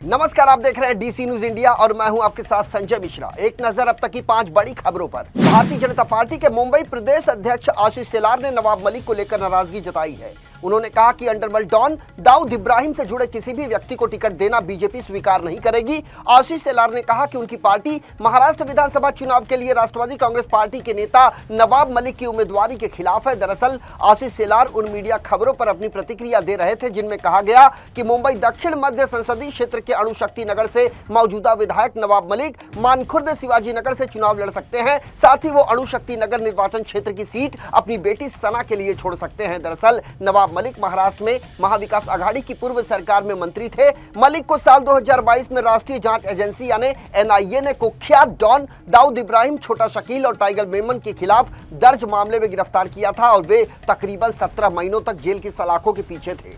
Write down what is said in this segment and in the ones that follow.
नमस्कार, आप देख रहे हैं डीसी न्यूज इंडिया और मैं हूं आपके साथ संजय मिश्रा। एक नजर अब तक की 5 बड़ी खबरों पर। भारतीय जनता पार्टी के मुंबई प्रदेश अध्यक्ष आशीष शेलार ने नवाब मलिक को लेकर नाराजगी जताई है। उन्होंने कहा कि अंडरवर्ल्ड डॉन दाऊद इब्राहिम से जुड़े किसी भी व्यक्ति को टिकट देना बीजेपी स्वीकार नहीं करेगी। आशीष शेलार ने कहा कि उनकी पार्टी महाराष्ट्र विधानसभा चुनाव के लिए राष्ट्रवादी कांग्रेस पार्टी के नेता नवाब मलिक की उम्मीदवारी के खिलाफ है। दरअसल आशीष शेलार उन मीडिया खबरों पर अपनी प्रतिक्रिया दे रहे थे जिनमें कहा गया कि मुंबई दक्षिण मध्य संसदीय क्षेत्र के अणुशक्ति नगर से मौजूदा विधायक नवाब मलिक मानखुर्द शिवाजी नगर से चुनाव लड़ सकते हैं। साथ ही वो अणुशक्ति नगर निर्वाचन क्षेत्र की सीट अपनी बेटी सना के लिए छोड़ सकते हैं। दरअसल नवाब मलिक महाराष्ट्र में महाविकास आघाड़ी की पूर्व सरकार में मंत्री थे। मलिक को साल 2022 में राष्ट्रीय जांच एजेंसी यानी एनआईए ने कुख्यात डॉन दाऊद इब्राहिम, छोटा शकील और टाइगर मेमन के खिलाफ दर्ज मामले में गिरफ्तार किया था और वे तकरीबन 17 महीनों तक जेल की सलाखों के पीछे थे।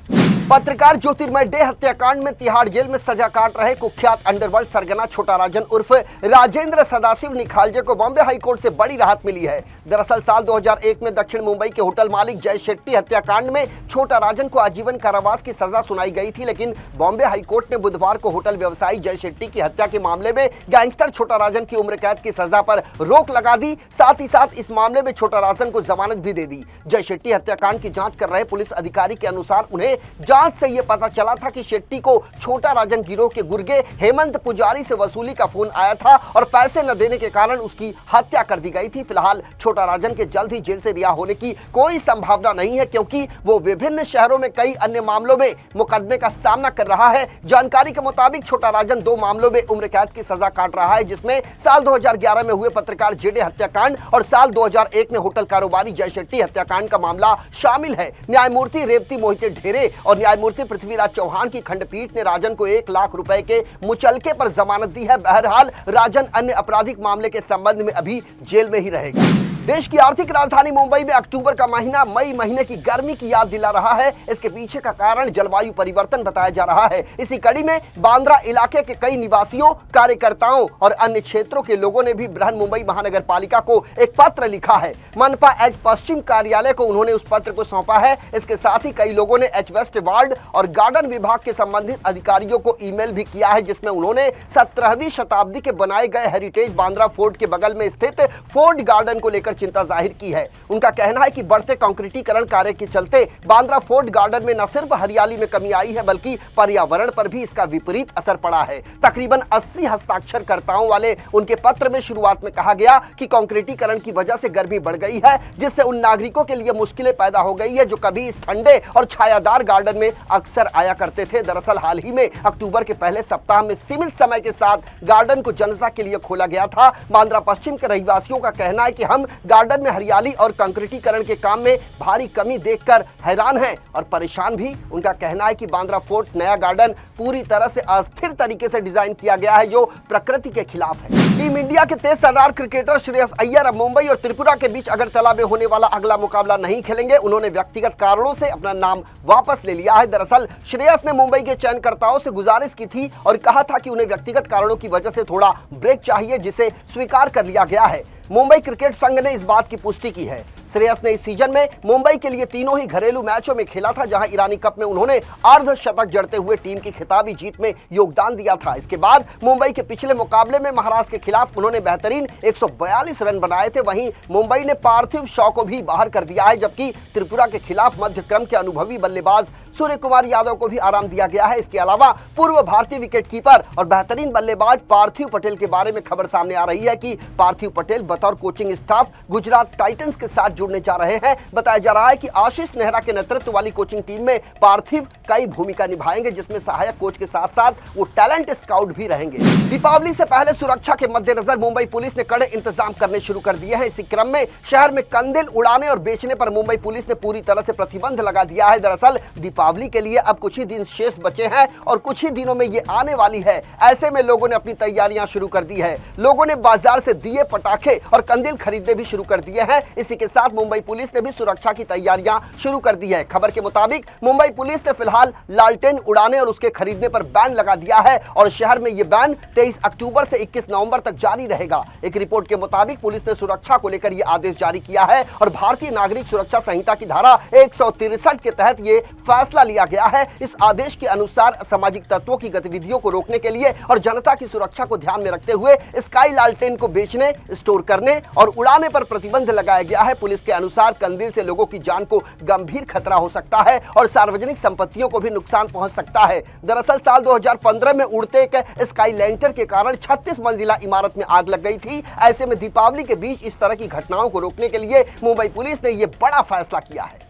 पत्रकार ज्योतिर्मय डे हत्याकांड में तिहाड़ जेल में सजा काट रहे कुख्यात अंडरवर्ल्ड सरगना छोटा राजन उर्फ राजेंद्र सदाशिव निखालजे को बॉम्बे हाईकोर्ट से बड़ी राहत मिली है। दरअसल साल 2001 में दक्षिण मुंबई के होटल मालिक जय शेट्टी हत्याकांड में छोटा राजन को आजीवन कारावास की सजा सुनाई गई थी, लेकिन बॉम्बे हाईकोर्ट ने बुधवार को होटल व्यवसायी जय शेट्टी की हत्या के मामले में गैंगस्टर छोटा राजन की उम्र कैद की सजा पर रोक लगा दी। साथ ही साथ इस मामले में छोटा राजन को जमानत भी दे दी। जय शेट्टी हत्याकांड की जांच कर रहे पुलिस अधिकारी के अनुसार उन्हें जांच से यह पता चला था कि शेट्टी को छोटा राजन गिरोह के गुर्गे हेमंत पुजारी से वसूली का फोन आया था और पैसे न देने के कारण उसकी हत्या कर दी गई थी। फिलहाल छोटा राजन के जल्द ही जेल से रिहा होने की कोई संभावना नहीं है, क्योंकि वो विभिन्न शहरों में कई अन्य मामलों में मुकदमे का सामना कर रहा है। जानकारी के मुताबिक छोटा राजन 2 मामलों में उम्र कैद की सजा काट रहा है, जिसमें साल 2011 में हुए पत्रकार जेडे हत्याकांड और साल 2001 में होटल कारोबारी जय शेट्टी हत्याकांड का मामला शामिल है। न्यायमूर्ति रेवती मोहिते ढेरे और न्यायमूर्ति पृथ्वीराज चौहान की खंडपीठ ने राजन को 1 लाख रुपए के मुचलके पर जमानत दी है। बहरहाल राजन अन्य आपराधिक मामले के संबंध में अभी जेल में ही रहेगा। देश की आर्थिक राजधानी मुंबई में अक्टूबर का महीना मई महीने की गर्मी की याद दिला रहा है। इसके पीछे का कारण जलवायु परिवर्तन बताया जा रहा है। इसी कड़ी में बांद्रा इलाके के कई निवासियों, कार्यकर्ताओं और अन्य क्षेत्रों के लोगों ने भी बृहन मुंबई महानगर पालिका को एक पत्र लिखा है। मनपा एच पश्चिम कार्यालय को उन्होंने उस पत्र को सौंपा है। इसके साथ ही कई लोगों ने एच वेस्ट वार्ड और गार्डन विभाग के संबंधित अधिकारियों को ईमेल भी किया है, जिसमें उन्होंने 17वीं शताब्दी के बनाए गए हेरिटेज बांद्रा फोर्ट के बगल में स्थित फोर्ट गार्डन को लेकर चिंता जाहिर की है। उनका कहना है कि बढ़ते कंक्रीटीकरण कार्य के चलते बांद्रा फोर्ट गार्डन में न सिर्फ हरियाली में कमी आई है, बल्कि पर्यावरण पर भी इसका विपरीत असर पड़ा है। तकरीबन 80 हस्ताक्षरकर्ताओं वाले उनके पत्र में शुरुआत में कहा गया कि कंक्रीटीकरण की वजह से गर्मी बढ़ गई है, जिससे उन नागरिकों के लिए मुश्किलें पैदा हो गई है जो कभी इस ठंडे और छायादार गार्डन में अक्सर आया करते थे। दरअसल हाल ही में अक्टूबर के पहले सप्ताह में सीमित समय के साथ गार्डन को जनता के लिए खोला गया था। बांद्रा पश्चिम के रहवासियों का कहना है कि हम गार्डन में हरियाली और कंक्रीटीकरण के काम में भारी कमी देखकर हैरान हैं और परेशान भी। उनका कहना है कि बांद्रा फोर्ट नया गार्डन पूरी तरह से अस्थिर तरीके से डिजाइन किया गया है, जो प्रकृति के खिलाफ है। टीम इंडिया के तेज तर्रार क्रिकेटर श्रेयस अय्यर अब मुंबई और त्रिपुरा के बीच अगरतला में होने वाला अगला मुकाबला नहीं खेलेंगे। उन्होंने व्यक्तिगत कारणों से अपना नाम वापस ले लिया है। दरअसल श्रेयस ने मुंबई के चयनकर्ताओं से गुजारिश की थी और कहा था कि उन्हें व्यक्तिगत कारणों की वजह से थोड़ा ब्रेक चाहिए, जिसे स्वीकार कर लिया गया है। मुंबई क्रिकेट संघ ने इस बात की पुष्टि की है। श्रेयस ने इस सीजन में मुंबई के लिए तीनों ही घरेलू मैचों में खेला था, जहां ईरानी कप में उन्होंने अर्धशतक जड़ते हुए टीम की खिताबी जीत में योगदान दिया था। इसके बाद मुंबई के पिछले मुकाबले में महाराष्ट्र के खिलाफ उन्होंने बेहतरीन 142 रन बनाए थे। वहीं मुंबई ने पार्थिव शॉ को भी बाहर कर दिया है, जबकि त्रिपुरा के खिलाफ मध्य क्रम के अनुभवी बल्लेबाज सूर्य कुमार यादव को भी आराम दिया गया है। इसके अलावा पूर्व भारतीय विकेटकीपर और बेहतरीन बल्लेबाज पार्थिव पटेल के बारे में खबर सामने आ रही है कि पार्थिव पटेल बतौर कोचिंग स्टाफ गुजरात टाइटंस के साथ जुड़ने जा रहे हैं। बताया जा रहा है कि आशीष नेहरा के नेतृत्व वाली कोचिंग टीम में पार्थिव कई भूमिका निभाएंगे, जिसमें सहायक कोच के साथ साथ वो टैलेंट स्काउट भी रहेंगे। दीपावली से पहले सुरक्षा के मद्देनजर मुंबई पुलिस ने कड़े इंतजाम करने शुरू कर दिए हैं। इसी क्रम में शहर में कंदील उड़ाने और बेचने पर मुंबई पुलिस ने पूरी तरह से प्रतिबंध लगा दिया है। दरअसल दीपावली के लिए अब कुछ ही दिन शेष बचे हैं और कुछ ही दिनों में ये आने वाली है। ऐसे में लोगों ने अपनी तैयारियां शुरू कर दी है। लोगों ने बाजार से दिए, पटाखे और कंदील खरीदने भी शुरू कर दिए हैं। इसी के साथ साथ मुंबई पुलिस ने भी सुरक्षा की तैयारियां शुरू कर दी है। खबर के मुताबिक मुंबई पुलिस ने फिलहाल लालटेन उड़ाने और उसके खरीदने पर बैन लगा दिया है और शहर में यह बैन 23 अक्टूबर से 21 नवंबर तक जारी रहेगा। एक रिपोर्ट के मुताबिक पुलिस ने सुरक्षा को लेकर यह आदेश जारी किया है और भारतीय नागरिक सुरक्षा संहिता की धारा 163 के तहत यह फैसला लिया गया है। इस आदेश के अनुसार असामाजिक तत्वों की गतिविधियों को रोकने के लिए और जनता की सुरक्षा को ध्यान में रखते हुए स्काई लालटेन को बेचने, स्टोर करने और उड़ाने पर प्रतिबंध लगाया गया है। पुलिस के अनुसार कंदील से लोगों की जान को गंभीर खतरा हो सकता है और सार्वजनिक संपत्तियों को भी नुकसान पहुंच सकता है। दरअसल साल 2015 में उड़ते एक स्काई लैंटर्न के कारण 36 मंजिला इमारत में आग लग गई थी। ऐसे में दीपावली के बीच इस तरह की घटनाओं को रोकने के लिए मुंबई पुलिस ने यह बड़ा फैसला किया है।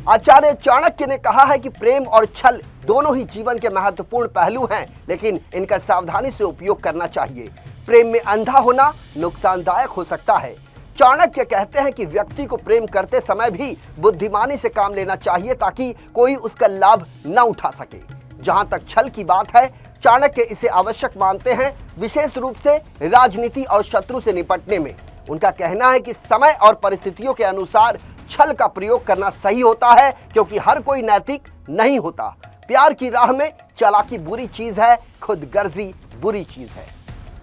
आचार्य चाणक्य ने कहा है कि प्रेम और छल दोनों ही जीवन के महत्वपूर्ण पहलू हैं, लेकिन इनका सावधानी से उपयोग करना चाहिए। प्रेम में अंधा होना नुकसानदायक हो सकता है। चाणक्य कहते हैं कि व्यक्ति को प्रेम करते समय भी बुद्धिमानी से काम लेना चाहिए ताकि कोई उसका लाभ न उठा सके। जहां तक छल की बात है, चाणक्य इसे आवश्यक मानते हैं, विशेष रूप से राजनीति और शत्रु से निपटने में। उनका कहना है कि समय और परिस्थितियों के अनुसार छल का प्रयोग करना सही होता है, क्योंकि हर कोई नैतिक नहीं होता। प्यार की राह में चालाकी बुरी चीज है, खुदगर्जी बुरी चीज है।